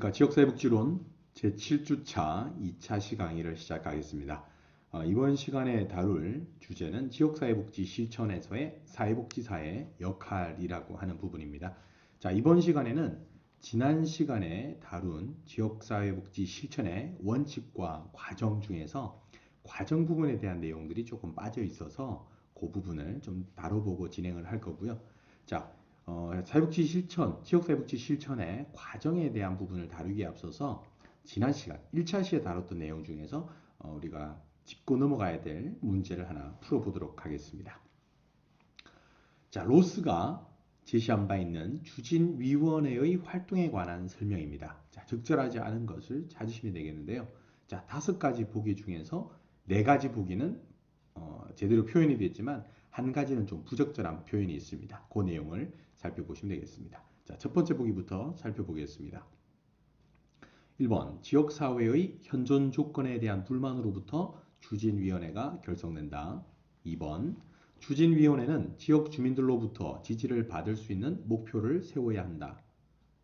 안녕하십니까. 지역사회복지론 제7주차 2차 강의를 시작하겠습니다. 이번 시간에 다룰 주제는 지역사회복지 실천에서의 사회복지사의 역할이라고 하는 부분입니다. 자, 이번 시간에는 지난 시간에 다룬 지역사회복지 실천의 원칙과 과정 중에서 과정 부분에 대한 내용들이 조금 빠져 있어서 그 부분을 좀 다뤄보고 진행을 할 거고요. 자, 사회복지 실천, 지역사회복지 실천의 과정에 대한 부분을 다루기에 앞서서 지난 시간 1차 시에 다뤘던 내용 중에서 우리가 짚고 넘어가야 될 문제를 하나 풀어보도록 하겠습니다. 자, 로스가 제시한 바 있는 추진위원회의 활동에 관한 설명입니다. 자, 적절하지 않은 것을 찾으시면 되겠는데요. 자, 5가지 보기 중에서 4가지 보기는 제대로 표현이 됐지만 한 가지는 좀 부적절한 표현이 있습니다. 그 내용을 살펴보시면 되겠습니다. 자, 첫 번째 보기부터 살펴보겠습니다. 1번, 지역사회의 현존 조건에 대한 불만으로부터 추진위원회가 결성된다. 2번, 추진위원회는 지역 주민들로부터 지지를 받을 수 있는 목표를 세워야 한다.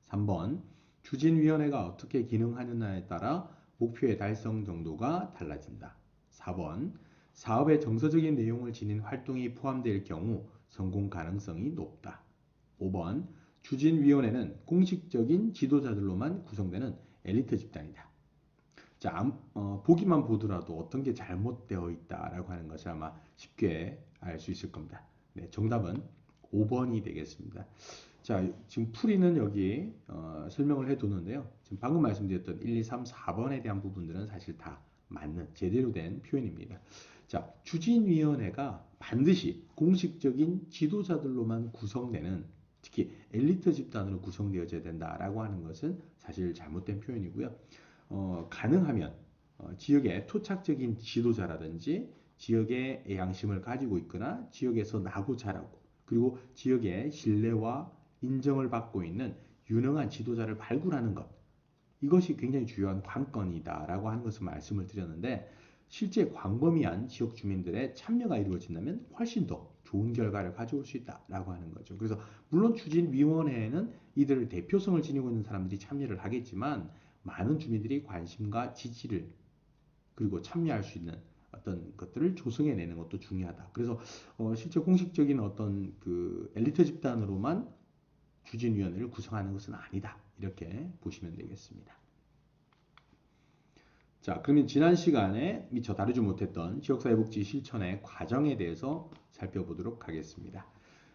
3번, 추진위원회가 어떻게 기능하느냐에 따라 목표의 달성 정도가 달라진다. 4번, 사업의 정서적인 내용을 지닌 활동이 포함될 경우 성공 가능성이 높다. 5번, 추진위원회는 공식적인 지도자들로만 구성되는 엘리트 집단이다. 자, 보기만 보더라도 어떤 게 잘못되어 있다라고 하는 것을 아마 쉽게 알 수 있을 겁니다. 네, 정답은 5번이 되겠습니다. 자, 지금 풀이는 여기 설명을 해두는데요. 지금 방금 말씀드렸던 1, 2, 3, 4번에 대한 부분들은 사실 다 맞는 제대로 된 표현입니다. 자, 추진위원회가 반드시 공식적인 지도자들로만 구성되는, 특히 엘리트 집단으로 구성되어져야 된다라고 하는 것은 사실 잘못된 표현이고요. 가능하면 지역의 토착적인 지도자라든지 지역의 양심을 가지고 있거나 지역에서 나고 자라고 그리고 지역의 신뢰와 인정을 받고 있는 유능한 지도자를 발굴하는 것, 이것이 굉장히 중요한 관건이다라고 하는 것을 말씀을 드렸는데, 실제 광범위한 지역 주민들의 참여가 이루어진다면 훨씬 더 좋은 결과를 가져올 수 있다라고 하는 거죠. 그래서 물론 추진위원회에는 이들의 대표성을 지니고 있는 사람들이 참여를 하겠지만 많은 주민들이 관심과 지지를 그리고 참여할 수 있는 어떤 것들을 조성해내는 것도 중요하다. 그래서 실제 공식적인 어떤 그 엘리트 집단으로만 추진위원회를 구성하는 것은 아니다. 이렇게 보시면 되겠습니다. 자, 그러면 지난 시간에 미처 다루지 못했던 지역사회복지 실천의 과정에 대해서 살펴보도록 하겠습니다.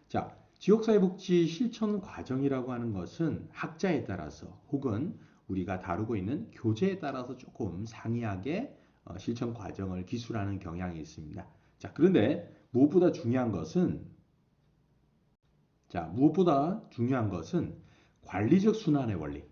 자, 지역사회복지 실천 과정이라고 하는 것은 학자에 따라서 혹은 우리가 다루고 있는 교재에 따라서 조금 상이하게 실천 과정을 기술하는 경향이 있습니다. 자, 그런데 무엇보다 중요한 것은 관리적 순환의 원리,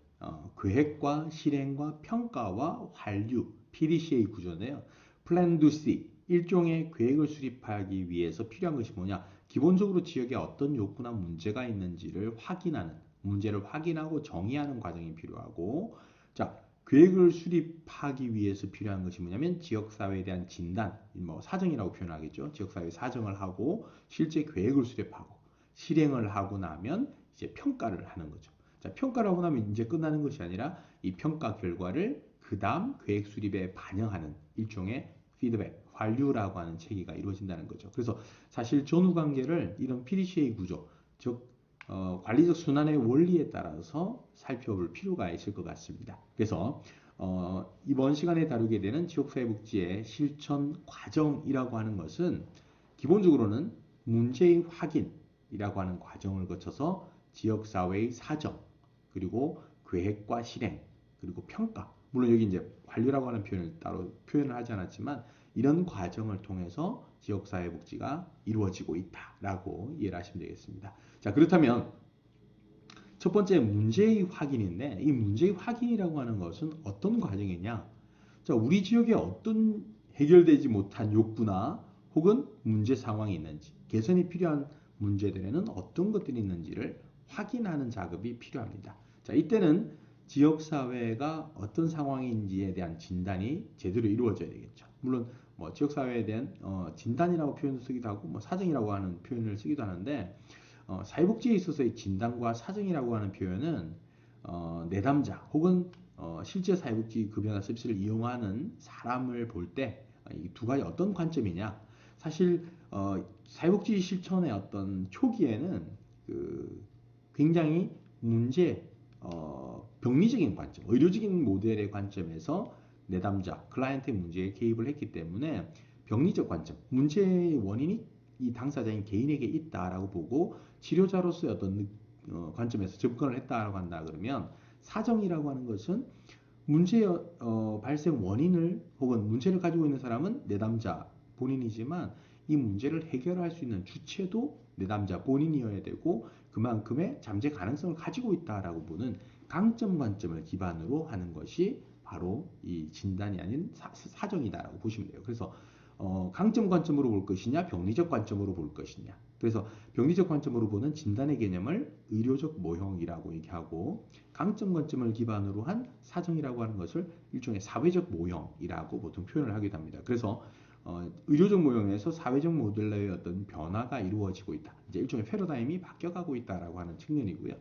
계획과 실행과 평가와 완류, PDCA 구조인데요. Plan to See, 일종의 계획을 수립하기 위해서 필요한 것이 뭐냐? 기본적으로 지역에 어떤 욕구나 문제가 있는지를 확인하는, 문제를 확인하고 정의하는 과정이 필요하고, 자, 계획을 수립하기 위해서 필요한 것이 뭐냐면 지역사회에 대한 진단, 뭐 사정이라고 표현하겠죠. 지역사회 사정을 하고 실제 계획을 수립하고 실행을 하고 나면 이제 평가를 하는 거죠. 자, 평가를 하고 나면 이제 끝나는 것이 아니라 이 평가 결과를 그 다음 계획 수립에 반영하는 일종의 피드백, 관류라고 하는 체계가 이루어진다는 거죠. 그래서 사실 전후 관계를 이런 PDCA 구조, 즉 관리적 순환의 원리에 따라서 살펴볼 필요가 있을 것 같습니다. 그래서 이번 시간에 다루게 되는 지역사회복지의 실천 과정이라고 하는 것은 기본적으로는 문제의 확인이라고 하는 과정을 거쳐서 지역사회의 사정, 그리고 계획과 실행, 그리고 평가. 물론 여기 이제 관리라고 하는 표현을 따로 표현을 하지 않았지만 이런 과정을 통해서 지역사회복지가 이루어지고 있다라고 이해를 하시면 되겠습니다. 자, 그렇다면 첫 번째 문제의 확인인데 이 문제의 확인이라고 하는 것은 어떤 과정이냐? 자, 우리 지역에 어떤 해결되지 못한 욕구나 혹은 문제 상황이 있는지, 개선이 필요한 문제들에는 어떤 것들이 있는지를 확인하는 작업이 필요합니다. 자, 이때는 지역사회가 어떤 상황인지에 대한 진단이 제대로 이루어져야 되겠죠. 물론 뭐 지역사회에 대한 진단이라고 표현을 쓰기도 하고 뭐 사정이라고 하는 표현을 쓰기도 하는데 사회복지에 있어서의 진단과 사정이라고 하는 표현은 내담자 혹은 실제 사회복지 급여나 서비스를 이용하는 사람을 볼 때 이 두 가지 어떤 관점이냐? 사실 사회복지 실천의 어떤 초기에는 그 굉장히 문제 병리적인 관점, 의료적인 모델의 관점에서 내담자, 클라이언트의 문제에 개입을 했기 때문에 병리적 관점, 문제의 원인이 이 당사자인 개인에게 있다라고 보고 치료자로서의 어떤 관점에서 접근을 했다라고 한다 그러면 사정이라고 하는 것은 문제의 발생 원인을 혹은 문제를 가지고 있는 사람은 내담자 본인이지만 이 문제를 해결할 수 있는 주체도 내담자 본인이어야 되고 그만큼의 잠재 가능성을 가지고 있다라고 보는 강점 관점을 기반으로 하는 것이 바로 이 진단이 아닌 사정이다라고 보시면 돼요. 그래서 강점 관점으로 볼 것이냐 병리적 관점으로 볼 것이냐. 그래서 병리적 관점으로 보는 진단의 개념을 의료적 모형이라고 얘기하고 강점 관점을 기반으로 한 사정이라고 하는 것을 일종의 사회적 모형이라고 보통 표현을 하기도 합니다. 그래서 의료적 모형에서 사회적 모델의 어떤 변화가 이루어지고 있다. 이제 일종의 패러다임이 바뀌어가고 있다라고 하는 측면이고요.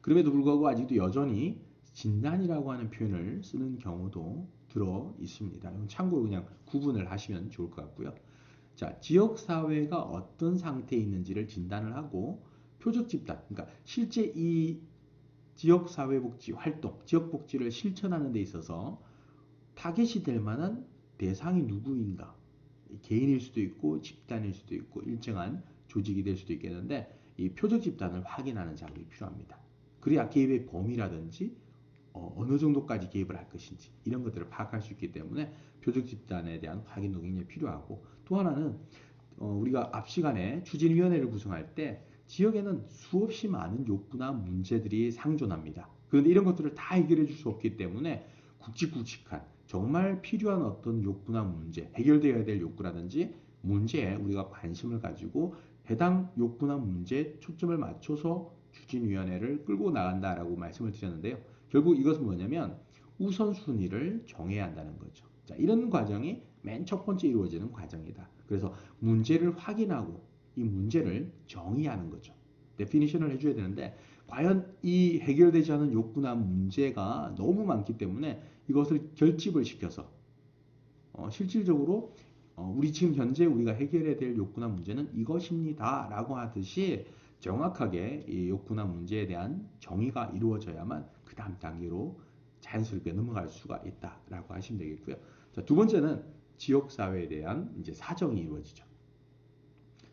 그럼에도 불구하고 아직도 여전히 진단이라고 하는 표현을 쓰는 경우도 들어 있습니다. 참고로 그냥 구분을 하시면 좋을 것 같고요. 자, 지역사회가 어떤 상태에 있는지를 진단을 하고 표적 집단, 그러니까 실제 이 지역사회복지 활동, 지역복지를 실천하는 데 있어서 타겟이 될 만한 대상이 누구인가? 개인일 수도 있고 집단일 수도 있고 일정한 조직이 될 수도 있겠는데 이 표적 집단을 확인하는 작업이 필요합니다. 그래야 개입의 범위라든지 어느 정도까지 개입을 할 것인지 이런 것들을 파악할 수 있기 때문에 표적 집단에 대한 확인도 굉장히 필요하고 또 하나는 우리가 앞 시간에 추진위원회를 구성할 때 지역에는 수없이 많은 욕구나 문제들이 상존합니다. 그런데 이런 것들을 다 해결해 줄 수 없기 때문에 굵직굵직한 정말 필요한 어떤 욕구나 문제, 해결되어야 될 욕구라든지 문제에 우리가 관심을 가지고 해당 욕구나 문제에 초점을 맞춰서 추진위원회를 끌고 나간다라고 말씀을 드렸는데요. 결국 이것은 뭐냐면 우선순위를 정해야 한다는 거죠. 자, 이런 과정이 맨 첫 번째 이루어지는 과정이다. 그래서 문제를 확인하고 이 문제를 정의하는 거죠. 데피니션을 해줘야 되는데 과연 이 해결되지 않은 욕구나 문제가 너무 많기 때문에 이것을 결집을 시켜서 실질적으로 우리 지금 현재 우리가 해결해야 될 욕구나 문제는 이것입니다 라고 하듯이 정확하게 이 욕구나 문제에 대한 정의가 이루어져야만 그 다음 단계로 자연스럽게 넘어갈 수가 있다라고 하시면 되겠고요. 자, 두 번째는 지역사회에 대한 이제 사정이 이루어지죠.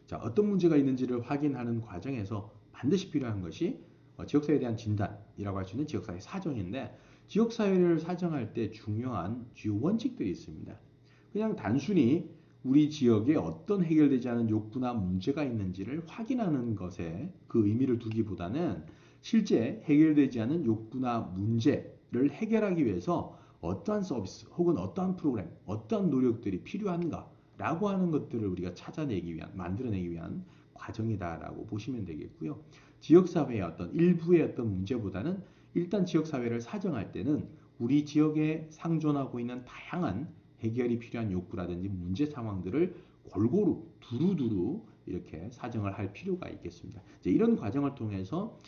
자, 어떤 문제가 있는지를 확인하는 과정에서 반드시 필요한 것이 지역사회에 대한 진단이라고 할 수 있는 지역사회 사정인데 지역사회를 사정할 때 중요한 주요 원칙들이 있습니다. 그냥 단순히 우리 지역에 어떤 해결되지 않은 욕구나 문제가 있는지를 확인하는 것에 그 의미를 두기보다는 실제 해결되지 않은 욕구나 문제를 해결하기 위해서 어떠한 서비스 혹은 어떠한 프로그램, 어떠한 노력들이 필요한가 라고 하는 것들을 우리가 찾아내기 위한, 만들어내기 위한 과정이다라고 보시면 되겠고요. 지역사회의 어떤 일부의 어떤 문제보다는 일단 지역사회를 사정할 때는 우리 지역에 상존하고 있는 다양한 해결이 필요한 욕구라든지 문제 상황들을 골고루 두루두루 이렇게 사정을 할 필요가 있겠습니다. 이제 이런 과정을 통해서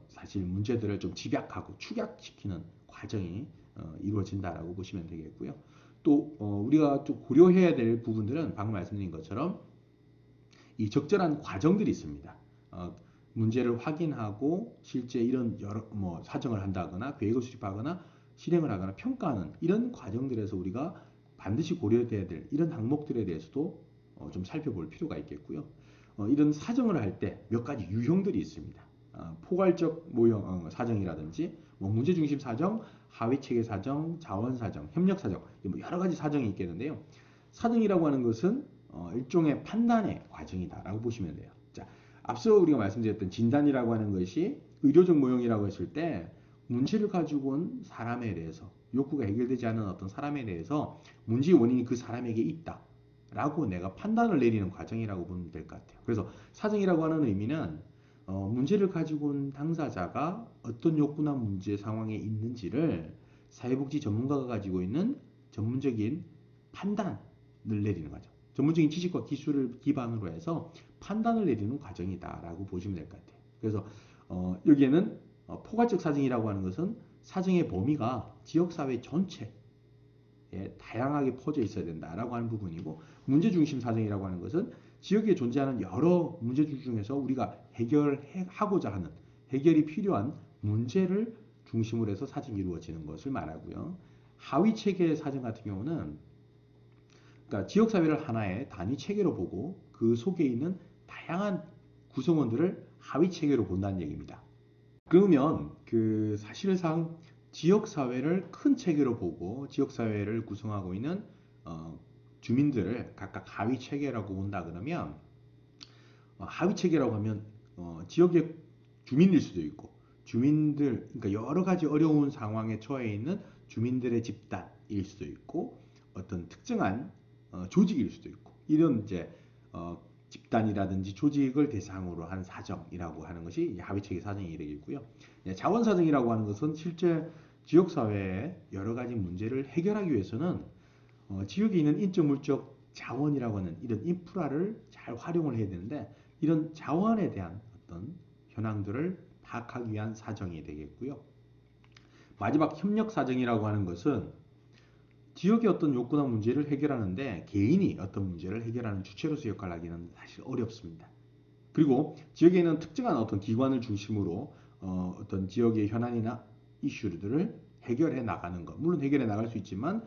사실 문제들을 좀 집약하고 축약시키는 과정이 이루어진다라고 보시면 되겠고요. 또 우리가 좀 고려해야 될 부분들은 방금 말씀드린 것처럼 이 적절한 과정들이 있습니다. 문제를 확인하고 실제 이런 여러 사정을 한다거나 계획을 수립하거나 실행을 하거나 평가하는 이런 과정들에서 우리가 반드시 고려해야 될 이런 항목들에 대해서도 좀 살펴볼 필요가 있겠고요. 이런 사정을 할 때 몇 가지 유형들이 있습니다. 포괄적 모형 사정이라든지 문제중심 사정, 하위체계 사정, 자원 사정, 협력 사정 여러 가지 사정이 있겠는데요. 사정이라고 하는 것은 일종의 판단의 과정이다라고 보시면 돼요. 자, 앞서 우리가 말씀드렸던 진단이라고 하는 것이 의료적 모형이라고 했을 때 문제를 가지고 온 사람에 대해서 욕구가 해결되지 않은 어떤 사람에 대해서 문제의 원인이 그 사람에게 있다 라고 내가 판단을 내리는 과정이라고 보면 될 것 같아요. 그래서 사정이라고 하는 의미는 문제를 가지고 온 당사자가 어떤 욕구나 문제 상황에 있는지를 사회복지 전문가가 가지고 있는 전문적인 판단을 내리는 거죠. 전문적인 지식과 기술을 기반으로 해서 판단을 내리는 과정이다라고 보시면 될 것 같아요. 그래서 여기에는 포괄적 사정이라고 하는 것은 사정의 범위가 지역사회 전체에 다양하게 퍼져 있어야 된다라고 하는 부분이고, 문제중심 사정이라고 하는 것은 지역에 존재하는 여러 문제들 중에서 우리가 해결하고자 하는, 해결이 필요한 문제를 중심으로 해서 사정이 이루어지는 것을 말하고요. 하위체계 사정 같은 경우는, 그러니까 지역사회를 하나의 단위 체계로 보고 그 속에 있는 다양한 구성원들을 하위체계로 본다는 얘기입니다. 그러면 그 사실상 지역사회를 큰 체계로 보고 지역사회를 구성하고 있는 주민들을 각각 하위체계라고 본다 그러면, 하위체계라고 하면 지역의 주민일 수도 있고, 주민들, 그러니까 여러 가지 어려운 상황에 처해 있는 주민들의 집단일 수도 있고, 어떤 특정한 조직일 수도 있고, 이런 이제 집단이라든지 조직을 대상으로 한 사정이라고 하는 것이 하위체계 사정이 되겠고요. 자원사정이라고 하는 것은 실제 지역사회의 여러 가지 문제를 해결하기 위해서는 지역에 있는 인적 물적 자원이라고 하는 이런 인프라를 잘 활용을 해야 되는데, 이런 자원에 대한 어떤 현황들을 파악하기 위한 사정이 되겠고요. 마지막 협력사정이라고 하는 것은 지역의 어떤 욕구나 문제를 해결하는데 개인이 어떤 문제를 해결하는 주체로서 역할을 하기는 사실 어렵습니다. 그리고 지역에 있는 특정한 어떤 기관을 중심으로 어떤 지역의 현안이나 이슈들을 해결해 나가는 것, 물론 해결해 나갈 수 있지만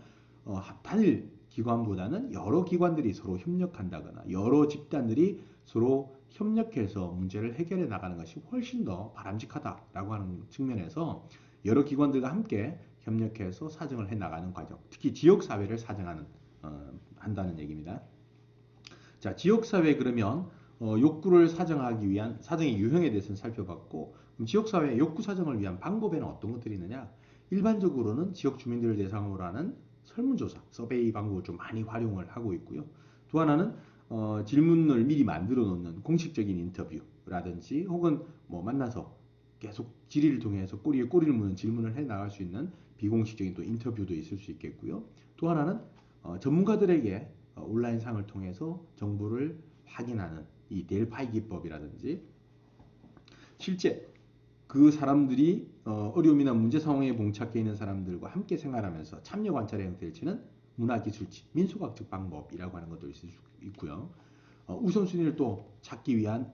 단일 기관보다는 여러 기관들이 서로 협력한다거나 여러 집단들이 서로 협력해서 문제를 해결해 나가는 것이 훨씬 더 바람직하다라고 하는 측면에서 여러 기관들과 함께 협력해서 사정을 해 나가는 과정, 특히 지역 사회를 사정하는 한다는 얘기입니다. 자, 지역 사회 그러면 욕구를 사정하기 위한 사정의 유형에 대해서는 살펴봤고, 그럼 지역 사회의 욕구 사정을 위한 방법에는 어떤 것들이 있느냐? 일반적으로는 지역 주민들을 대상으로 하는 설문조사, 서베이 방법을 좀 많이 활용을 하고 있고요. 또 하나는 질문을 미리 만들어 놓는 공식적인 인터뷰라든지, 혹은 뭐 만나서 계속 질의를 통해서 꼬리에 꼬리를 무는 질문을 해 나갈 수 있는 비공식적인 또 인터뷰도 있을 수 있겠고요. 또 하나는 전문가들에게 온라인상을 통해서 정보를 확인하는 이 델파이 기법이라든지, 실제 그 사람들이 어려움이나 문제 상황에 봉착해 있는 사람들과 함께 생활하면서 참여 관찰의 형태를 치는 문화기술치, 민속학적 방법이라고 하는 것도 있을 수 있고요. 우선순위를 또 찾기 위한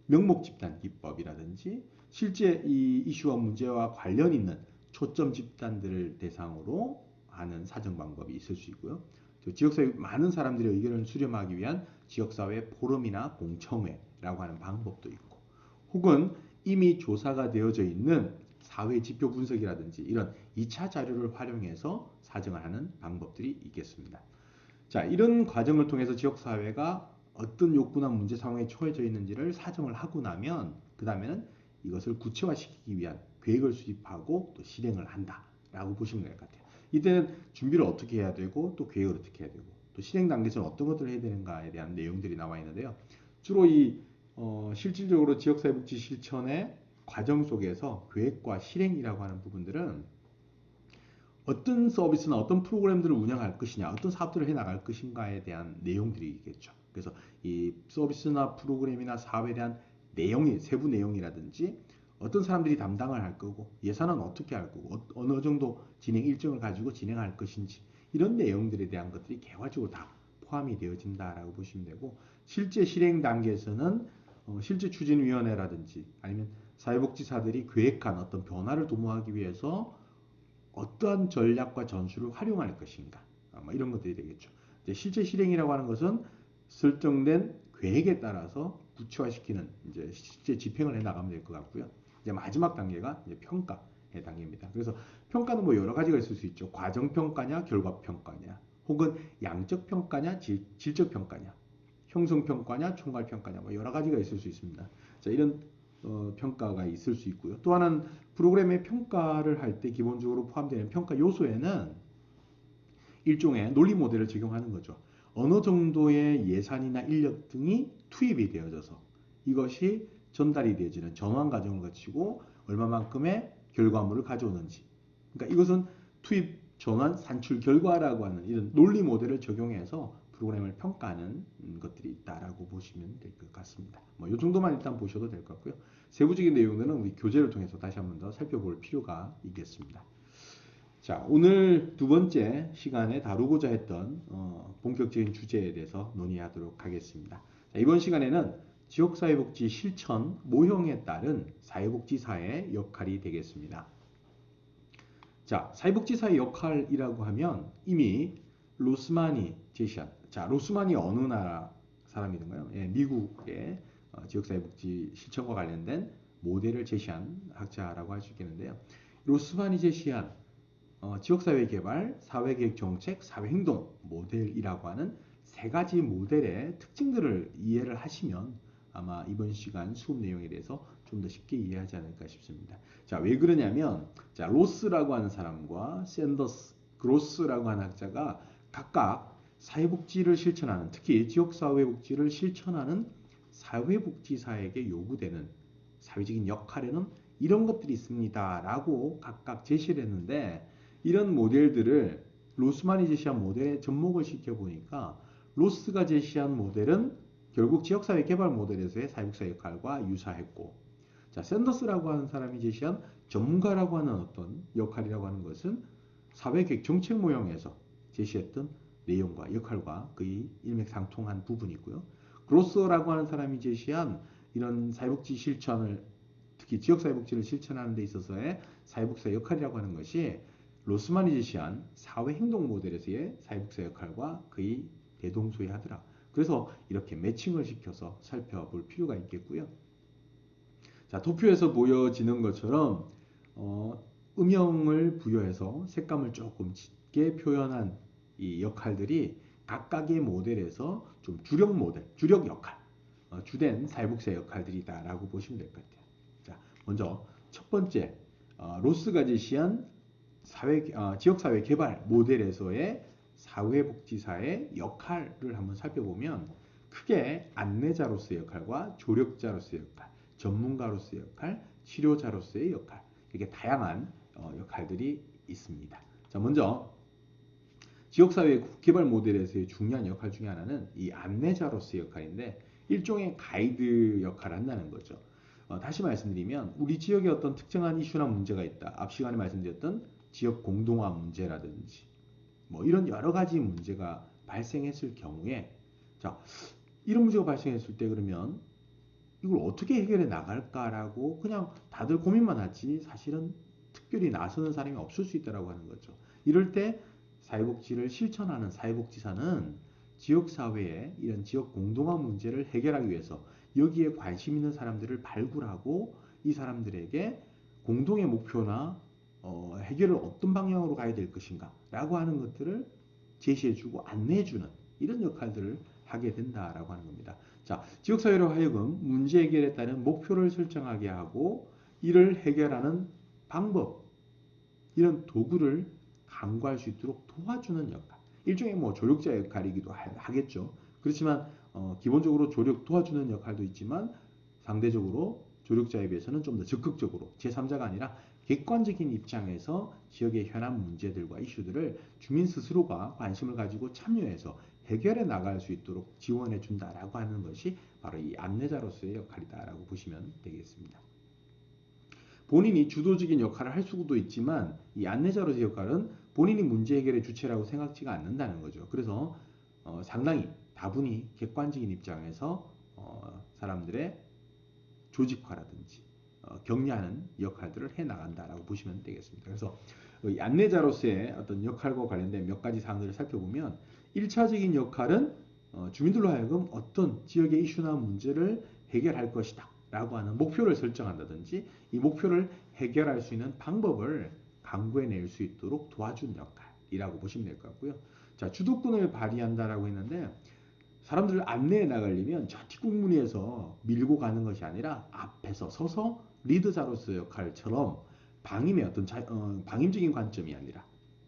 명목 집단 기법이라든지, 실제 이 이슈와 문제와 관련 있는 초점 집단들을 대상으로 하는 사정 방법이 있을 수 있고요. 지역사회 많은 사람들의 의견을 수렴하기 위한 지역사회 포럼이나 공청회라고 하는 방법도 있고, 혹은 이미 조사가 되어져 있는 사회 지표 분석이라든지 이런 2차 자료를 활용해서 사정을 하는 방법들이 있겠습니다. 자, 이런 과정을 통해서 지역사회가 어떤 욕구나 문제 상황에 처해져 있는지를 사정을 하고 나면, 그 다음에는 이것을 구체화시키기 위한 계획을 수립하고 또 실행을 한다라고 보시면 될 것 같아요. 이때는 준비를 어떻게 해야 되고, 또 계획을 어떻게 해야 되고, 또 실행 단계에서는 어떤 것들을 해야 되는가에 대한 내용들이 나와 있는데요. 주로 실질적으로 지역사회복지 실천의 과정 속에서 계획과 실행이라고 하는 부분들은 어떤 서비스나 어떤 프로그램들을 운영할 것이냐, 어떤 사업들을 해 나갈 것인가에 대한 내용들이겠죠. 그래서 이 서비스나 프로그램이나 사업에 대한 내용이, 세부 내용이라든지, 어떤 사람들이 담당을 할 거고, 예산은 어떻게 할 거고, 어느 정도 진행 일정을 가지고 진행할 것인지, 이런 내용들에 대한 것들이 개괄적으로 다 포함이 되어진다라고 보시면 되고, 실제 실행 단계에서는 실제 추진위원회라든지 아니면 사회복지사들이 계획한 어떤 변화를 도모하기 위해서 어떠한 전략과 전술을 활용할 것인가, 뭐 이런 것들이 되겠죠. 이제 실제 실행이라고 하는 것은 설정된 계획에 따라서 구체화시키는 이제 실제 집행을 해 나가면 될 것 같고요. 이제 마지막 단계가 이제 평가의 단계입니다. 그래서 평가는 뭐 여러 가지가 있을 수 있죠. 과정 평가냐, 결과 평가냐, 혹은 양적 평가냐, 질적 평가냐, 형성 평가냐, 총괄 평가냐, 뭐 여러 가지가 있을 수 있습니다. 자, 이런 평가가 있을 수 있고요. 또 하나는 프로그램의 평가를 할 때 기본적으로 포함되는 평가 요소에는 일종의 논리 모델을 적용하는 거죠. 어느 정도의 예산이나 인력 등이 투입이 되어져서 이것이 전달이 되어지는 전환 과정을 거치고 얼마만큼의 결과물을 가져오는지. 그러니까 이것은 투입 전환 산출 결과라고 하는 이런 논리 모델을 적용해서 프로그램을 평가하는 것들이 있다라고 보시면 될 것 같습니다. 뭐 이 정도만 일단 보셔도 될 것 같고요. 세부적인 내용들은 우리 교재를 통해서 다시 한번 더 살펴볼 필요가 있겠습니다. 자, 오늘 두 번째 시간에 다루고자 했던 본격적인 주제에 대해서 논의하도록 하겠습니다. 자, 이번 시간에는 지역사회복지 실천 모형에 따른 사회복지사의 역할이 되겠습니다. 자, 사회복지사의 역할이라고 하면 이미 로스만이 제시한, 자, 로스만이 어느 나라 사람이던가요? 예, 미국의 지역사회복지 실천과 관련된 모델을 제시한 학자라고 할 수 있겠는데요. 로스만이 제시한 지역사회개발, 사회계획정책, 사회행동 모델이라고 하는 세 가지 모델의 특징들을 이해를 하시면 아마 이번 시간 수업 내용에 대해서 좀 더 쉽게 이해하지 않을까 싶습니다. 자, 왜 그러냐면, 자, 로스라고 하는 사람과 샌더스, 그로스라고 하는 학자가 각각 사회복지를 실천하는, 특히 지역사회복지를 실천하는 사회복지사에게 요구되는 사회적인 역할에는 이런 것들이 있습니다 라고 각각 제시를 했는데, 이런 모델들을 로스만이 제시한 모델에 접목을 시켜보니까 로스가 제시한 모델은 결국 지역사회 개발 모델에서의 사회복지사 역할과 유사했고, 자, 샌더스라고 하는 사람이 제시한 전문가라고 하는 어떤 역할이라고 하는 것은 사회계획 정책 모형에서 제시했던 내용과 역할과 거의 일맥상통한 부분이 있고요. 그로스라고 하는 사람이 제시한 이런 사회복지 실천을, 특히 지역사회복지를 실천하는 데 있어서의 사회복지사 역할이라고 하는 것이 로스만이 제시한 사회행동 모델에서의 사회복지사 역할과 거의 대동소이하더라. 그래서 이렇게 매칭을 시켜서 살펴볼 필요가 있겠고요. 자, 도표에서 보여지는 것처럼 음영을 부여해서 색감을 조금 짙게 표현한 이 역할들이 각각의 모델에서 좀 주력 모델, 주력 역할, 주된 사회복지사 역할들이다라고 보시면 될 것 같아요. 자, 먼저 첫 번째 로스가 제시한 지역사회 개발 모델에서의 사회복지사의 역할을 한번 살펴보면 크게 안내자로서의 역할과 조력자로서의 역할, 전문가로서의 역할, 치료자로서의 역할, 이렇게 다양한 역할들이 있습니다. 자, 먼저 지역사회 개발 모델에서의 중요한 역할 중에 하나는 이 안내자로서의 역할인데 일종의 가이드 역할을 한다는 거죠. 다시 말씀드리면 우리 지역에 어떤 특정한 이슈나 문제가 있다. 앞 시간에 말씀드렸던 지역 공동화 문제라든지 뭐 이런 여러 가지 문제가 발생했을 경우에, 자, 이런 문제가 발생했을 때 그러면 이걸 어떻게 해결해 나갈까라고 그냥 다들 고민만 하지 사실은 특별히 나서는 사람이 없을 수 있다고 하는 거죠. 이럴 때 사회복지를 실천하는 사회복지사는 지역사회의 이런 지역 공동화 문제를 해결하기 위해서 여기에 관심 있는 사람들을 발굴하고 이 사람들에게 공동의 목표나 해결을 어떤 방향으로 가야 될 것인가 라고 하는 것들을 제시해주고 안내해주는 이런 역할들을 하게 된다라고 하는 겁니다. 자, 지역사회로 하여금 문제 해결에 따른 목표를 설정하게 하고 이를 해결하는 방법, 이런 도구를 강구할 수 있도록 도와주는 역할. 일종의 뭐 조력자 역할이기도 하겠죠. 그렇지만 기본적으로 조력 도와주는 역할도 있지만 상대적으로 조력자에 비해서는 좀 더 적극적으로 제3자가 아니라 객관적인 입장에서 지역의 현안 문제들과 이슈들을 주민 스스로가 관심을 가지고 참여해서 해결해 나갈 수 있도록 지원해 준다라고 하는 것이 바로 이 안내자로서의 역할이다라고 보시면 되겠습니다. 본인이 주도적인 역할을 할 수도 있지만 이 안내자로서의 역할은 본인이 문제 해결의 주체라고 생각지가 않는다는 거죠. 그래서 상당히 다분히 객관적인 입장에서 사람들의 조직화라든지 격려하는 역할들을 해 나간다라고 보시면 되겠습니다. 그래서 이 안내자로서의 어떤 역할과 관련된 몇 가지 사항들을 살펴보면 1차적인 역할은 주민들로 하여금 어떤 지역의 이슈나 문제를 해결할 것이다 라고 하는 목표를 설정한다든지 이 목표를 해결할 수 있는 방법을 강구해낼 수 있도록 도와준 역할이라고 보시면 될 것 같고요. 자, 주도권을 발휘한다라고 했는데 사람들을 안내해 나가려면 저 뒷국무리에서 밀고 가는 것이 아니라 앞에서 서서 리더자로서의 역할처럼 방임의 어떤 방임적인 관점이 아니라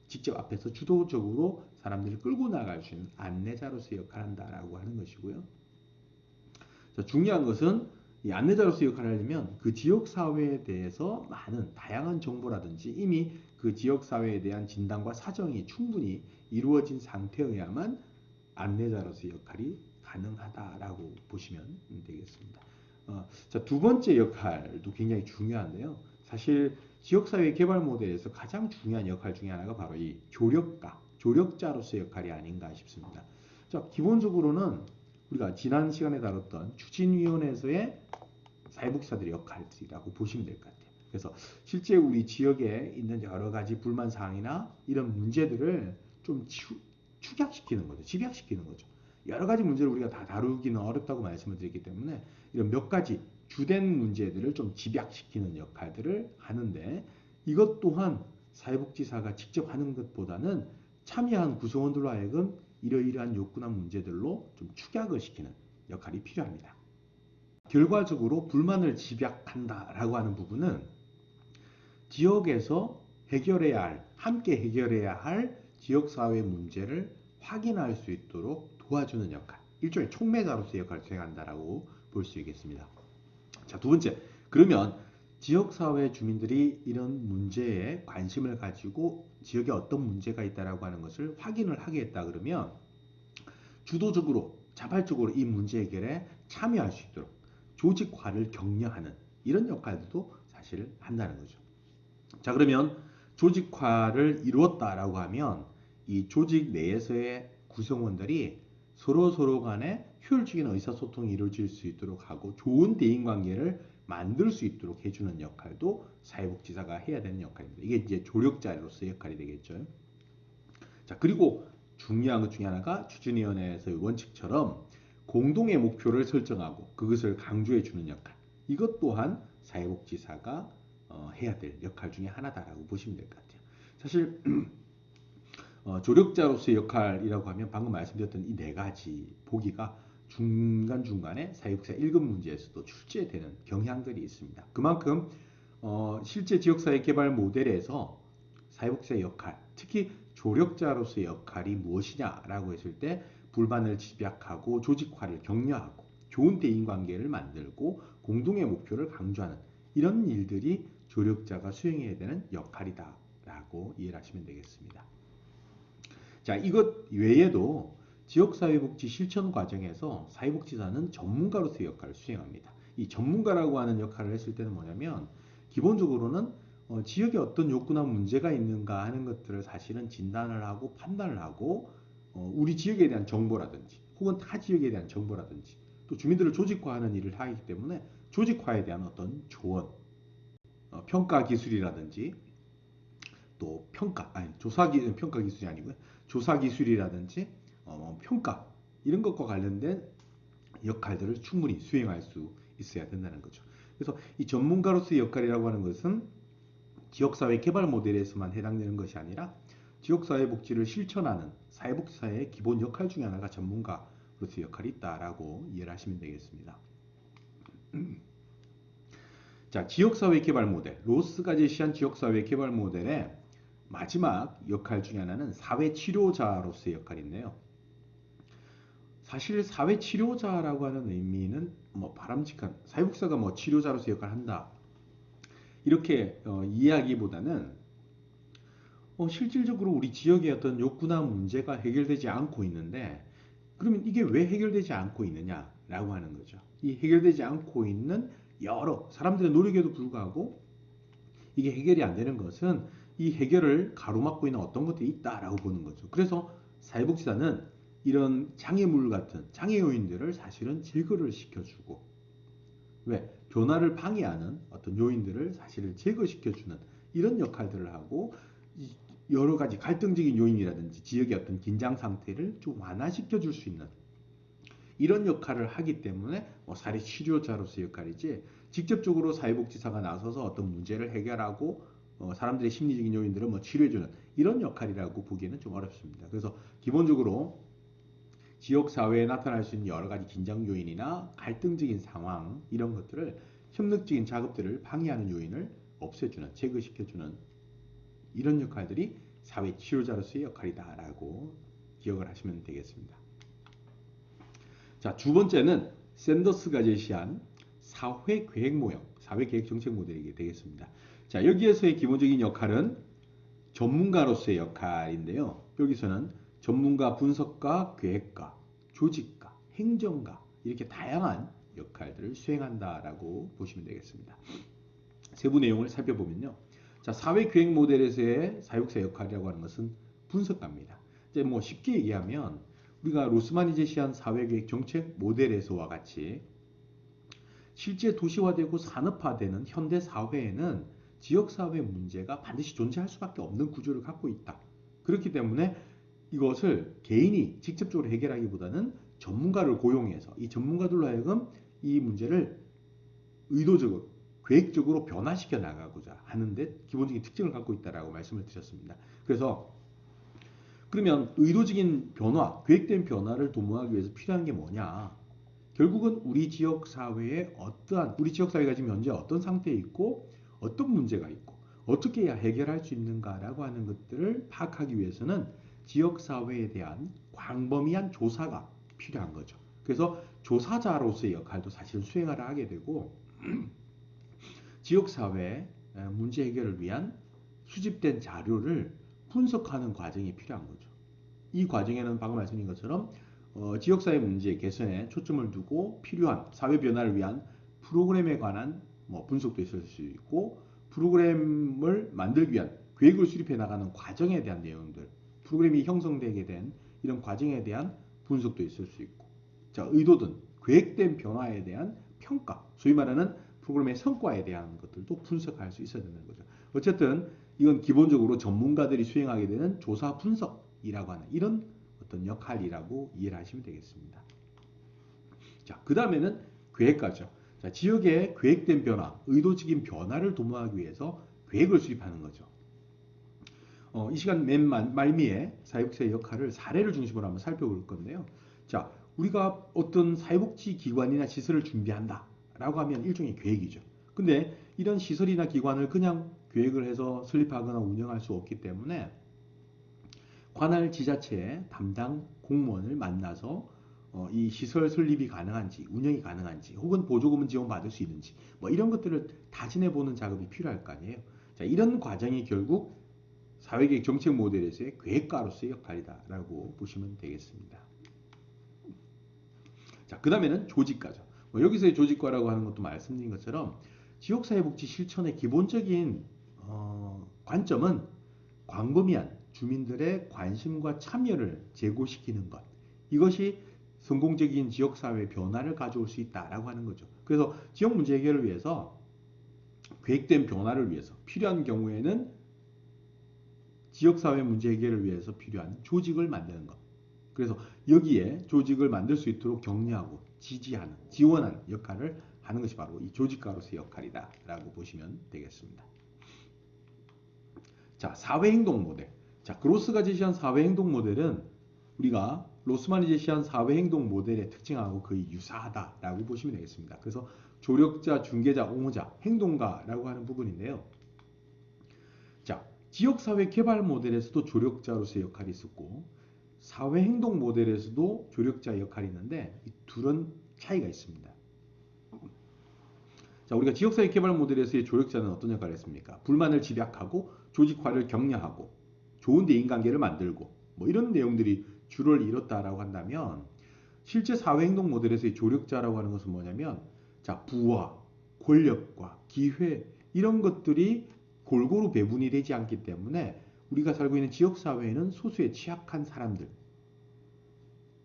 직접 앞에서 주도적으로 사람들을 끌고 나갈 수 있는 안내자로서의 역할을 한다라고 하는 것이고요. 자, 중요한 것은 이 안내자로서의 역할을 하려면 그 지역 사회에 대해서 많은 다양한 정보라든지 이미 그 지역사회에 대한 진단과 사정이 충분히 이루어진 상태여야만 안내자로서의 역할이 가능하다라고 보시면 되겠습니다. 자, 두 번째 역할도 굉장히 중요한데요. 사실 지역사회 개발 모델에서 가장 중요한 역할 중에 하나가 바로 이 조력자로서의 역할이 아닌가 싶습니다. 자, 기본적으로는 우리가 지난 시간에 다뤘던 추진위원회에서의 사회복지사들의 역할이라고 보시면 될 것 같아요. 그래서 실제 우리 지역에 있는 여러 가지 불만 사항이나 이런 문제들을 좀 축약시키는 거죠. 집약시키는 거죠. 여러 가지 문제를 우리가 다 다루기는 어렵다고 말씀을 드렸기 때문에 이런 몇 가지 주된 문제들을 좀 집약시키는 역할들을 하는데, 이것 또한 사회복지사가 직접 하는 것보다는 참여한 구성원들로 하여금 이러이러한 욕구나 문제들로 좀 축약을 시키는 역할이 필요합니다. 결과적으로 불만을 집약한다라고 하는 부분은 지역에서 함께 해결해야 할 지역사회 문제를 확인할 수 있도록 도와주는 역할, 일종의 촉매자로서의 역할을 수행한다라고 볼 수 있겠습니다. 자, 두 번째, 그러면 지역사회 주민들이 이런 문제에 관심을 가지고 지역에 어떤 문제가 있다라고 하는 것을 확인을 하겠다 그러면 주도적으로, 자발적으로 이 문제 해결에 참여할 수 있도록 조직화를 격려하는 이런 역할도 사실 한다는 거죠. 자, 그러면 조직화를 이루었다라고 하면 이 조직 내에서의 구성원들이 서로 간에 효율적인 의사소통이 이루어질 수 있도록 하고 좋은 대인관계를 만들 수 있도록 해주는 역할도 사회복지사가 해야 되는 역할입니다. 이게 이제 조력자로서의 역할이 되겠죠. 자, 그리고 중요한 것 중에 하나가 추진위원회에서의 원칙처럼 공동의 목표를 설정하고 그것을 강조해 주는 역할. 이것 또한 사회복지사가 해야 될 역할 중에 하나다라고 보시면 될 것 같아요. 사실 조력자로서의 역할이라고 하면 방금 말씀드렸던 이 네 가지 보기가 중간중간에 사회복지사 1급 문제에서도 출제되는 경향들이 있습니다. 그만큼 실제 지역사회 개발 모델에서 사회복지사의 역할, 특히 조력자로서의 역할이 무엇이냐라고 했을 때 불만을 집약하고 조직화를 격려하고 좋은 대인관계를 만들고 공동의 목표를 강조하는 이런 일들이 조력자가 수행해야 되는 역할이다라고 이해를 하시면 되겠습니다. 자, 이것 외에도 지역사회복지 실천 과정에서 사회복지사는 전문가로서의 역할을 수행합니다. 이 전문가라고 하는 역할을 했을 때는 뭐냐면 기본적으로는 지역에 어떤 욕구나 문제가 있는가 하는 것들을 사실은 진단을 하고 판단을 하고 우리 지역에 대한 정보라든지 혹은 타 지역에 대한 정보라든지 또 주민들을 조직화하는 일을 하기 때문에 조직화에 대한 어떤 조언, 평가 기술이라든지 또 평가 기술이 아니고요. 조사 기술이라든지 평가 이런 것과 관련된 역할들을 충분히 수행할 수 있어야 된다는 거죠. 그래서 이 전문가로서의 역할이라고 하는 것은 지역사회 개발 모델에서만 해당되는 것이 아니라 지역사회 복지를 실천하는 사회복지사의 기본 역할 중에 하나가 전문가로서의 역할이 있다라고 이해를 하시면 되겠습니다. 자, 지역사회 개발 모델, 로스가 제시한 지역사회 개발 모델의 마지막 역할 중에 하나는 사회치료자로서의 역할인데요. 사실 사회치료자라고 하는 의미는 바람직한 사회복지사가 치료자로서 역할을 한다 이렇게 이해하기보다는 실질적으로 우리 지역의 어떤 욕구나 문제가 해결되지 않고 있는데 그러면 이게 왜 해결되지 않고 있느냐라고 하는 거죠. 이 해결되지 않고 있는 여러 사람들의 노력에도 불구하고 이게 해결이 안 되는 것은 이 해결을 가로막고 있는 어떤 것들이 있다라고 보는 거죠. 그래서 사회복지사는 이런 장애물 같은 장애 요인들을 사실은 제거를 시켜주고 왜? 변화를 방해하는 어떤 요인들을 사실은 제거시켜주는 이런 역할들을 하고 여러 가지 갈등적인 요인이라든지 지역의 어떤 긴장 상태를 좀 완화시켜 줄 수 있는 이런 역할을 하기 때문에 사회 치료자로서의 역할이지 직접적으로 사회복지사가 나서서 어떤 문제를 해결하고 사람들의 심리적인 요인들을 치료해주는 이런 역할이라고 보기에는 좀 어렵습니다. 그래서 기본적으로 지역사회에 나타날 수 있는 여러 가지 긴장 요인이나 갈등적인 상황 이런 것들을 협력적인 작업들을 방해하는 요인을 없애주는 제거시켜주는 이런 역할들이 사회 치료자로서의 역할이다라고 기억을 하시면 되겠습니다. 자, 두 번째는 샌더스가 제시한 사회계획 모형, 사회계획 정책 모델이 되겠습니다. 자, 여기에서의 기본적인 역할은 전문가로서의 역할인데요. 여기서는 전문가, 분석가, 계획가, 조직가, 행정가 이렇게 다양한 역할들을 수행한다라고 보시면 되겠습니다. 세부 내용을 살펴보면요. 자, 사회기획 모델에서의 사육사 역할이라고 하는 것은 분석가입니다. 이제 뭐 쉽게 얘기하면 우리가 로스만이 제시한 사회계획 정책 모델에서와 같이 실제 도시화되고 산업화되는 현대 사회에는 지역사회 문제가 반드시 존재할 수밖에 없는 구조를 갖고 있다. 그렇기 때문에 이것을 개인이 직접적으로 해결하기보다는 전문가를 고용해서 이 전문가들로 하여금 이 문제를 의도적으로 계획적으로 변화시켜 나가고자 하는데 기본적인 특징을 갖고 있다라고 말씀을 드렸습니다. 그래서 그러면 의도적인 변화, 계획된 변화를 도모하기 위해서 필요한 게 뭐냐? 결국은 우리 지역 사회에 우리 지역 사회가 지금 현재 어떤 상태에 있고 어떤 문제가 있고 어떻게 해야 해결할 수 있는가라고 하는 것들을 파악하기 위해서는 지역 사회에 대한 광범위한 조사가 필요한 거죠. 그래서 조사자로서의 역할도 사실 수행하려 하게 되고 지역 사회 문제 해결을 위한 수집된 자료를 분석하는 과정이 필요한 거죠. 이 과정에는 방금 말씀드린 것처럼 지역사회 문제 개선에 초점을 두고 필요한 사회 변화를 위한 프로그램에 관한 분석도 있을 수 있고 프로그램을 만들기 위한 계획을 수립해 나가는 과정에 대한 내용들, 프로그램이 형성되게 된 이런 과정에 대한 분석도 있을 수 있고, 자, 의도든 계획된 변화에 대한 평가, 소위 말하는 프로그램의 성과에 대한 것들도 분석할 수 있어야 되는 거죠. 어쨌든 이건 기본적으로 전문가들이 수행하게 되는 조사 분석이라고 하는 이런 어떤 역할이라고 이해를 하시면 되겠습니다. 자, 그 다음에는 계획가죠. 자, 지역의 계획된 변화, 의도적인 변화를 도모하기 위해서 계획을 수립하는 거죠. 이 시간 맨 말미에 사회복지의 역할을 사례를 중심으로 한번 살펴볼 건데요. 자, 우리가 어떤 사회복지 기관이나 시설을 준비한다 라고 하면 일종의 계획이죠. 근데 이런 시설이나 기관을 그냥 계획을 해서 설립하거나 운영할 수 없기 때문에 관할 지자체의 담당 공무원을 만나서 이 시설 설립이 가능한지, 운영이 가능한지, 혹은 보조금은 지원받을 수 있는지, 뭐 이런 것들을 타진해 보는 작업이 필요할 거 아니에요. 자, 이런 과정이 결국 사회계획 정책 모델에서의 계획가로서의 역할이다라고 보시면 되겠습니다. 자, 그 다음에는 조직가죠. 여기서의 조직과라고 하는 것도 말씀드린 것처럼 지역사회복지 실천의 기본적인 관점은 광범위한 주민들의 관심과 참여를 제고시키는 것. 이것이 성공적인 지역사회 변화를 가져올 수 있다라고 하는 거죠. 그래서 지역 문제 해결을 위해서 계획된 변화를 위해서 필요한 경우에는 지역사회 문제 해결을 위해서 필요한 조직을 만드는 것. 그래서 여기에 조직을 만들 수 있도록 격려하고 지지하는, 지원하는 역할을 하는 것이 바로 이 조직가로서의 역할이다라고 보시면 되겠습니다. 자, 사회행동 모델. 자, 그로스가 제시한 사회행동 모델은 우리가 로스만이 제시한 사회행동 모델의 특징하고 거의 유사하다라고 보시면 되겠습니다. 그래서 조력자, 중개자, 옹호자, 행동가라고 하는 부분인데요. 자, 지역사회 개발 모델에서도 조력자로서의 역할이 있었고 사회행동 모델에서도 조력자 역할이 있는데 이 둘은 차이가 있습니다. 자, 우리가 지역사회 개발 모델에서의 조력자는 어떤 역할을 했습니까? 불만을 집약하고 조직화를 격려하고 좋은 대인관계를 만들고 뭐 이런 내용들이 주를 이뤘다라고 한다면 실제 사회행동 모델에서의 조력자라고 하는 것은 뭐냐면 자, 부와 권력과 기회 이런 것들이 골고루 배분이 되지 않기 때문에 우리가 살고 있는 지역사회에는 소수의 취약한 사람들,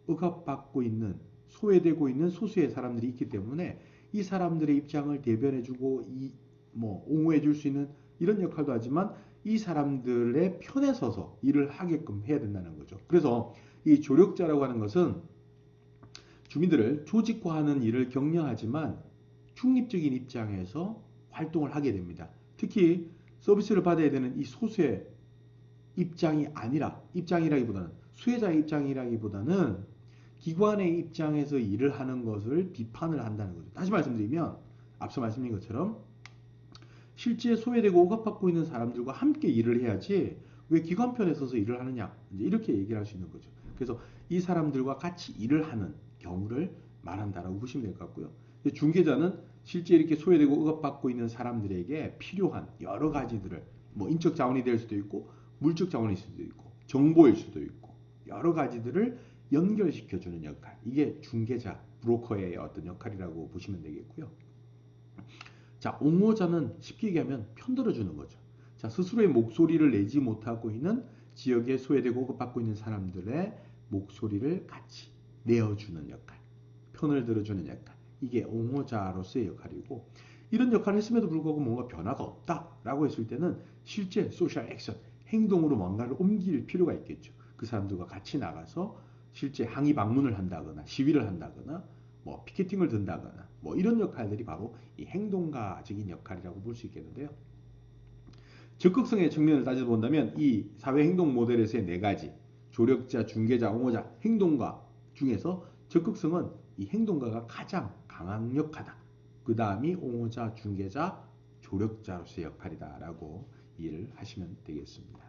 억압받고 있는, 소외되고 있는 소수의 사람들이 있기 때문에 이 사람들의 입장을 대변해주고 옹호해줄 수 있는 이런 역할도 하지만 이 사람들의 편에 서서 일을 하게끔 해야 된다는 거죠. 그래서 이 조력자라고 하는 것은 주민들을 조직화하는 일을 격려하지만 중립적인 입장에서 활동을 하게 됩니다. 특히 서비스를 받아야 되는 이 소수의 입장이라기보다는 수혜자의 입장이라기보다는 기관의 입장에서 일을 하는 것을 비판을 한다는 거죠. 다시 말씀드리면 앞서 말씀드린 것처럼 실제 소외되고 억압받고 있는 사람들과 함께 일을 해야지 왜 기관 편에 서서 일을 하느냐 이제 이렇게 얘기를 할 수 있는 거죠. 그래서 이 사람들과 같이 일을 하는 경우를 말한다라고 보시면 될 것 같고요. 중개자는 실제 이렇게 소외되고 억압받고 있는 사람들에게 필요한 여러 가지들을 인적 자원이 될 수도 있고 물적 자원일 수도 있고 정보일 수도 있고 여러 가지들을 연결시켜주는 역할. 이게 중개자, 브로커의 어떤 역할이라고 보시면 되겠고요. 자, 옹호자는 쉽게 얘기하면 편들어주는 거죠. 자, 스스로의 목소리를 내지 못하고 있는 지역에 소외되고 고급받고 있는 사람들의 목소리를 같이 내어주는 역할, 편을 들어주는 역할. 이게 옹호자로서의 역할이고, 이런 역할을 했음에도 불구하고 뭔가 변화가 없다라고 했을 때는 실제 소셜 액션, 행동으로 뭔가를 옮길 필요가 있겠죠. 그 사람들과 같이 나가서 실제 항의 방문을 한다거나 시위를 한다거나 뭐 피켓팅을 든다거나 뭐 이런 역할들이 바로 이 행동가적인 역할이라고 볼 수 있겠는데요. 적극성의 측면을 따져 본다면 이 사회 행동 모델에서의 네 가지 조력자, 중개자, 옹호자, 행동가 중에서 적극성은 이 행동가가 가장 강력하다. 그 다음이 옹호자, 중개자, 조력자로서의 역할이다라고 이해를 하시면 되겠습니다.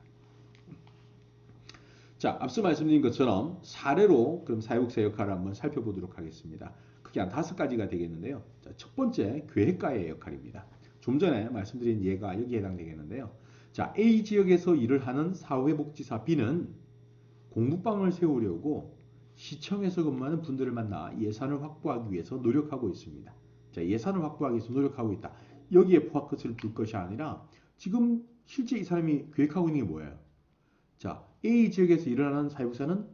자, 앞서 말씀드린 것처럼 사례로 그럼 사회복지 역할을 한번 살펴보도록 하겠습니다. 크게 한 5가지가 되겠는데요. 자, 첫 번째, 계획가의 역할입니다. 좀 전에 말씀드린 예가 여기에 해당되겠는데요. 자, A 지역에서 일을 하는 사회복지사 B는 공부방을 세우려고 시청에서 근무하는 분들을 만나 예산을 확보하기 위해서 노력하고 있습니다. 자, 예산을 확보하기 위해서 노력하고 있다. 여기에 포커스를 둘 것이 아니라 지금 실제 이 사람이 계획하고 있는 게 뭐예요? 자, A 지역에서 일어나는 사회복지사는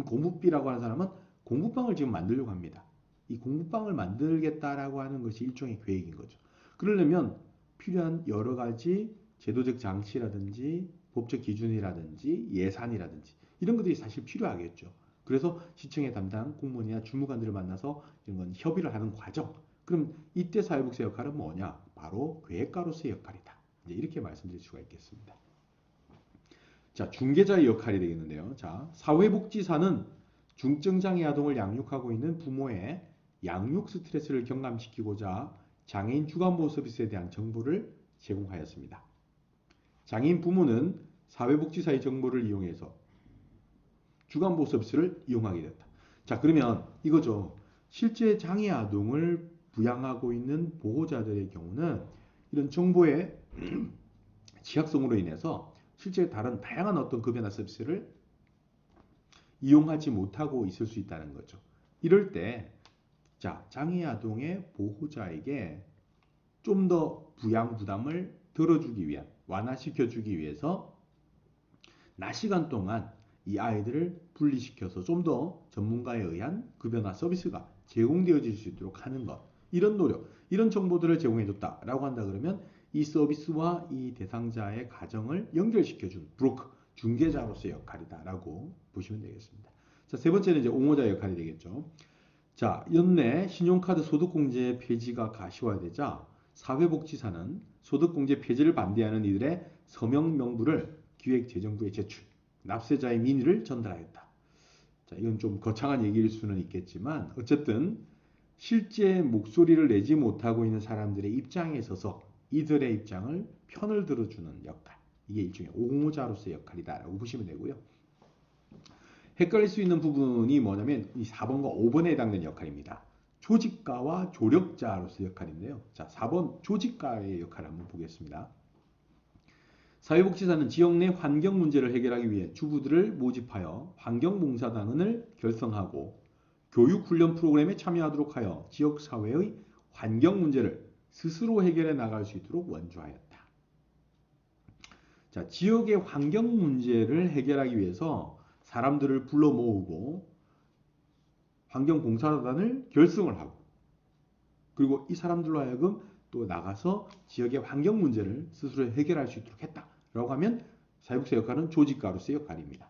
공부 B라고 하는 사람은 공부방을 지금 만들려고 합니다. 이 공부방을 만들겠다라고 하는 것이 일종의 계획인 거죠. 그러려면 필요한 여러 가지 제도적 장치라든지 법적 기준이라든지 예산이라든지 이런 것들이 사실 필요하겠죠. 그래서 시청의 담당 공무원이나 주무관들을 만나서 이런 건 협의를 하는 과정. 그럼 이때 사회복지 역할은 뭐냐? 바로 계획가로서의 역할이다. 이제 이렇게 말씀드릴 수가 있겠습니다. 자, 중개자의 역할이 되겠는데요. 자, 사회복지사는 중증장애 아동을 양육하고 있는 부모의 양육 스트레스를 경감시키고자 장애인 주간보호 서비스에 대한 정보를 제공하였습니다. 장애인 부모는 사회복지사의 정보를 이용해서 주간보호 서비스를 이용하게 됐다. 자, 그러면 이거죠. 실제 장애 아동을 부양하고 있는 보호자들의 경우는 이런 정보의 취약성으로 인해서 실제 다른 다양한 어떤 급여나 서비스를 이용하지 못하고 있을 수 있다는 거죠. 이럴 때, 자, 장애 아동의 보호자에게 좀 더 부양 부담을 덜어주기 위한, 완화시켜주기 위해서 낮 시간 동안 이 아이들을 분리시켜서 좀 더 전문가에 의한 급여나 서비스가 제공되어질 수 있도록 하는 것. 이런 노력, 이런 정보들을 제공해줬다라고 한다 그러면 이 서비스와 이 대상자의 가정을 연결시켜준 브로커, 중개자로서의 역할이다라고 보시면 되겠습니다. 자, 세 번째는 이제 옹호자 역할이 되겠죠. 자, 연내 신용카드 소득공제 폐지가 가시화되자 사회복지사는 소득공제 폐지를 반대하는 이들의 서명 명부를 기획재정부에 제출, 납세자의 민의를 전달하였다. 자, 이건 좀 거창한 얘기일 수는 있겠지만 어쨌든 실제 목소리를 내지 못하고 있는 사람들의 입장에 서서 이들의 입장을 편을 들어주는 역할. 이게 일종의 옹호자로서의 역할이다라고 보시면 되고요. 헷갈릴 수 있는 부분이 뭐냐면 이 4번과 5번에 해당되는 역할입니다. 조직가와 조력자로서의 역할인데요. 자, 4번 조직가의 역할을 한번 보겠습니다. 사회복지사는 지역 내 환경 문제를 해결하기 위해 주부들을 모집하여 환경봉사단을 결성하고 교육훈련 프로그램에 참여하도록 하여 지역사회의 환경 문제를 스스로 해결해 나갈 수 있도록 원조하였다. 자, 지역의 환경 문제를 해결하기 위해서 사람들을 불러 모으고 환경봉사단을 결성을 하고 그리고 이 사람들로 하여금 또 나가서 지역의 환경 문제를 스스로 해결할 수 있도록 했다라고 하면 사회복지 역할은 조직가로서의 역할입니다.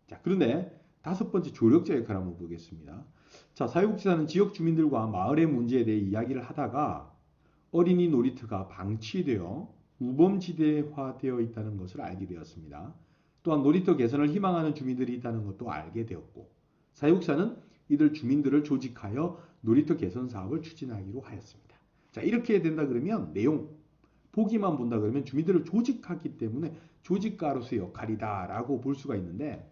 자, 그런데 5번째 조력자 역할을 한번 보겠습니다. 자, 사회복지사는 지역 주민들과 마을의 문제에 대해 이야기를 하다가 어린이 놀이터가 방치되어 우범지대화되어 있다는 것을 알게 되었습니다. 또한 놀이터 개선을 희망하는 주민들이 있다는 것도 알게 되었고 사회복지사는 이들 주민들을 조직하여 놀이터 개선 사업을 추진하기로 하였습니다. 자, 이렇게 된다 그러면 내용 보기만 본다 그러면 주민들을 조직하기 때문에 조직가로서의 역할이다라고 볼 수가 있는데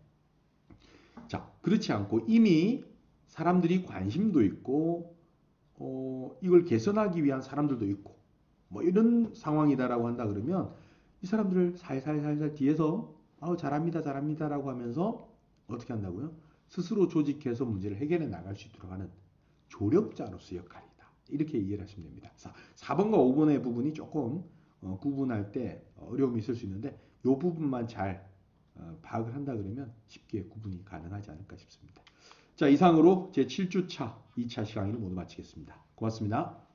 자, 그렇지 않고 이미 사람들이 관심도 있고 이걸 개선하기 위한 사람들도 있고 뭐 이런 상황이다라고 한다 그러면 이 사람들을 살살살살 뒤에서 잘합니다, 잘합니다라고 하면서 어떻게 한다고요? 스스로 조직해서 문제를 해결해 나갈 수 있도록 하는 조력자로서 역할이다. 이렇게 이해를 하시면 됩니다. 4번과 5번의 부분이 조금 구분할 때 어려움이 있을 수 있는데 이 부분만 잘 파악을 한다 그러면 쉽게 구분이 가능하지 않을까 싶습니다. 자, 이상으로 제 7주차 2차 시간을 모두 마치겠습니다. 고맙습니다.